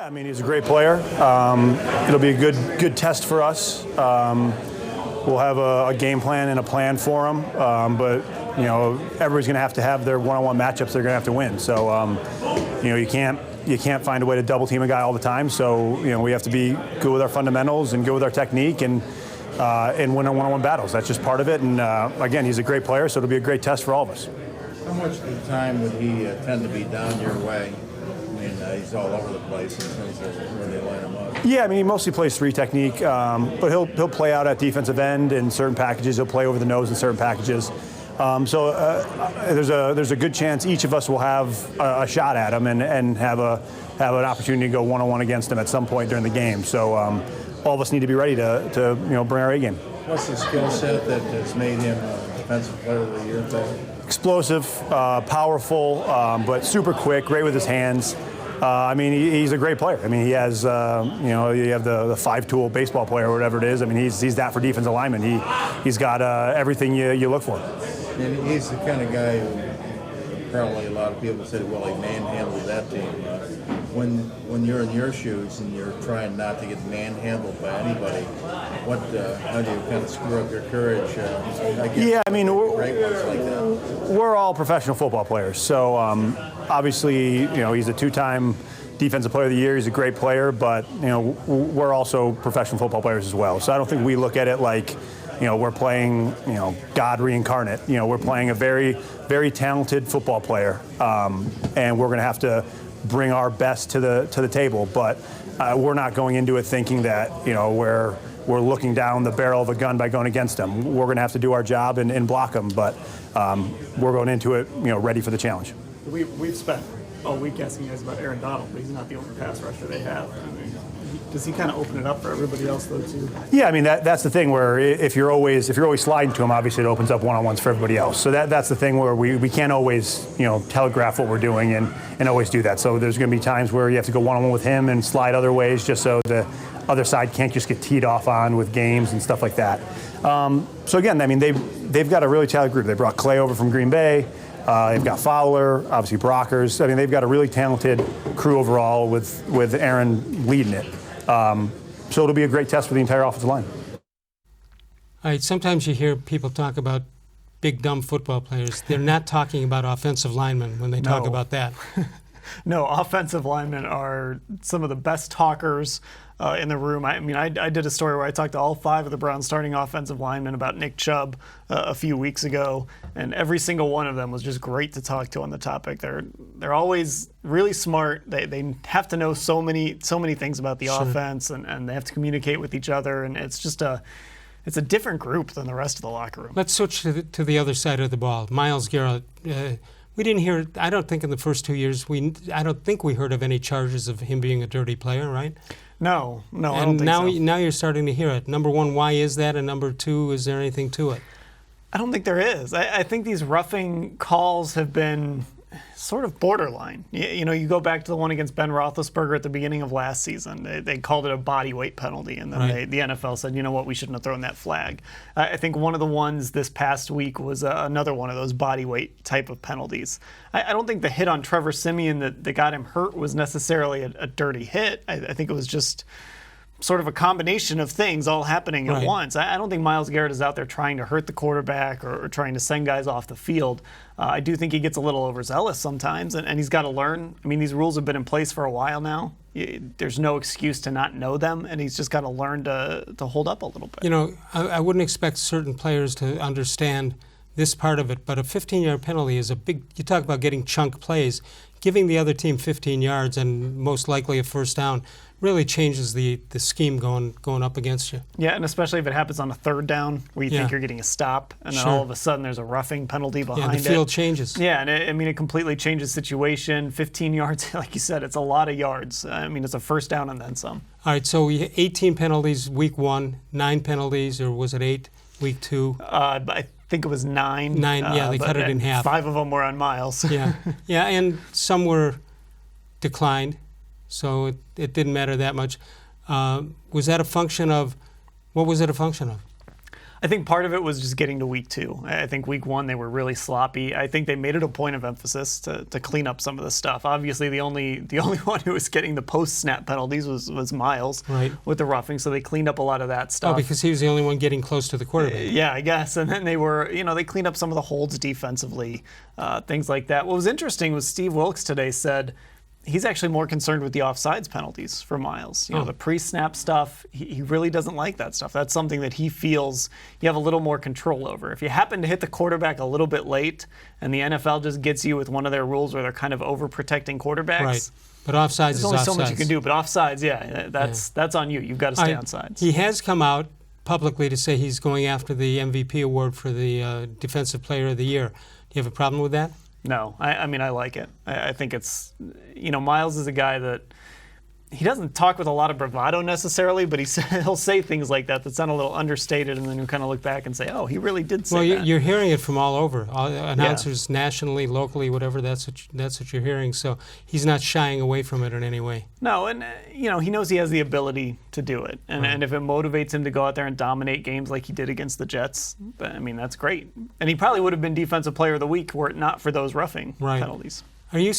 Yeah, I mean, he's a great player. It'll be a good test for us. We'll have a game plan and a plan for him, but everybody's going to have their one-on-one matchups they're going to have to win. So you can't find a way to double team a guy all the time. So we have to be good with our fundamentals and good with our technique and win on one-on-one battles. That's just part of it. And again, he's a great player, so it'll be a great test for all of us. How much of the time would he tend to be down your way? I mean, he's all over the place in terms of where they line him up. Yeah, I mean, he mostly plays three technique, but he'll play out at defensive end in certain packages. He'll play over the nose in certain packages. There's a good chance each of us will have a shot at him and have an opportunity to go one-on-one against him at some point during the game. So all of us need to be ready to bring our A game. What's the skill set that has made him Defensive Player of the Year? Explosive, powerful, but super quick, great with his hands. I mean, he's a great player. I mean, he has, you have the five-tool baseball player or whatever it is. I mean, he's that for defensive lineman. He's got everything you look for. And he's the kind of guy who probably a lot of people say, well, he manhandled that team. When you're in your shoes and you're trying not to get manhandled by anybody, how do you kind of screw up your courage? Yeah, I mean, great ones like that. We're all professional football players. So obviously, he's a two-time Defensive Player of the Year. He's a great player, but we're also professional football players as well. So I don't think we look at it like we're playing God reincarnate. We're playing a very, very talented football player, and we're going to have to bring our best to the table. But we're not going into it thinking that we're looking down the barrel of a gun by going against them. We're going to have to do our job and block them, but we're going into it ready for the challenge. We've spent all week asking you guys about Aaron Donald, but he's not the only pass rusher they have. I mean, does he kind of open it up for everybody else though too? Yeah, I mean that's the thing where if you're always sliding to him, obviously it opens up one-on-ones for everybody else. So that's the thing where we can't always telegraph what we're doing and always do that. So there's going to be times where you have to go one-on-one with him and slide other ways just so the other side can't just get teed off on with games and stuff like that. So again, I mean they've got a really talented group. They brought Clay over from Green Bay. They've got Fowler, obviously Brockers. I mean, they've got a really talented crew overall with Aaron leading it. So it'll be a great test for the entire offensive line. All right, sometimes you hear people talk about big, dumb football players. They're not talking about offensive linemen when they talk about that. No, offensive linemen are some of the best talkers in the room. I mean, I did a story where I talked to all 5 of the Browns starting offensive linemen about Nick Chubb a few weeks ago, and every single one of them was just great to talk to on the topic. They're always really smart. They have to know so many things about the offense, and they have to communicate with each other, and it's just it's a different group than the rest of the locker room. Let's switch to the other side of the ball. Myles-Garrett. We didn't hear, I don't think in the first 2 years, I don't think we heard of any charges of him being a dirty player, right? No, I don't think so. And now you're starting to hear it. Number one, why is that? And number two, is there anything to it? I don't think there is. I think these roughing calls have been sort of borderline. You go back to the one against Ben Roethlisberger at the beginning of last season. They called it a body weight penalty, and then the NFL said, you know what, we shouldn't have thrown that flag. I think one of the ones this past week was another one of those body weight type of penalties. I don't think the hit on Trevor Siemian that got him hurt was necessarily a dirty hit. I think it was just sort of a combination of things all happening at once. I don't think Myles-Garrett is out there trying to hurt the quarterback or trying to send guys off the field. I do think he gets a little overzealous sometimes, and he's got to learn. I mean, these rules have been in place for a while now. There's no excuse to not know them, and he's just got to learn to hold up a little bit. I wouldn't expect certain players to understand this part of it, but a 15-yard penalty is a big, you talk about getting chunk plays. Giving the other team 15 yards and most likely a first down really changes the scheme going up against you. Yeah, and especially if it happens on a third down where you think you're getting a stop, and then all of a sudden there's a roughing penalty behind it. The field changes. Yeah, and it completely changes the situation. 15 yards, like you said, it's a lot of yards. I mean, it's a first down and then some. All right, so 18 penalties week 1, 9 penalties, or was it 8 week 2? I think it was 9. 9, they cut it in half. 5 of them were on Myles. yeah, and some were declined, so it didn't matter that much. Was that a function of, what was it a function of? I think part of it was just getting to week 2. I think week 1 they were really sloppy. I think they made it a point of emphasis to clean up some of the stuff. Obviously, the only one who was getting the post-snap penalties was Myles with the roughing, so they cleaned up a lot of that stuff. Oh, because he was the only one getting close to the quarterback. Yeah, I guess. And then they cleaned up some of the holds defensively, things like that. What was interesting was Steve Wilkes today said he's actually more concerned with the offsides penalties for Myles. The pre-snap stuff, he really doesn't like that stuff. That's something that he feels you have a little more control over. If you happen to hit the quarterback a little bit late and the NFL just gets you with one of their rules where they're kind of overprotecting quarterbacks. Right. But offsides is offsides. There's only so much you can do. But offsides, that's on you. You've got to stay on sides. He has come out publicly to say he's going after the MVP award for the Defensive Player of the Year. Do you have a problem with that? No, I mean, I like it. I think it's, Myles is a guy that he doesn't talk with a lot of bravado necessarily, but he'll say things like that sound a little understated, and then you kind of look back and say, oh, he really did say that. Well, you're hearing it from all over. Announcers nationally, locally, whatever, that's what you're hearing. So he's not shying away from it in any way. No, and he knows he has the ability to do it. And if it motivates him to go out there and dominate games like he did against the Jets, I mean, that's great. And he probably would have been Defensive Player of the Week were it not for those roughing penalties. Are you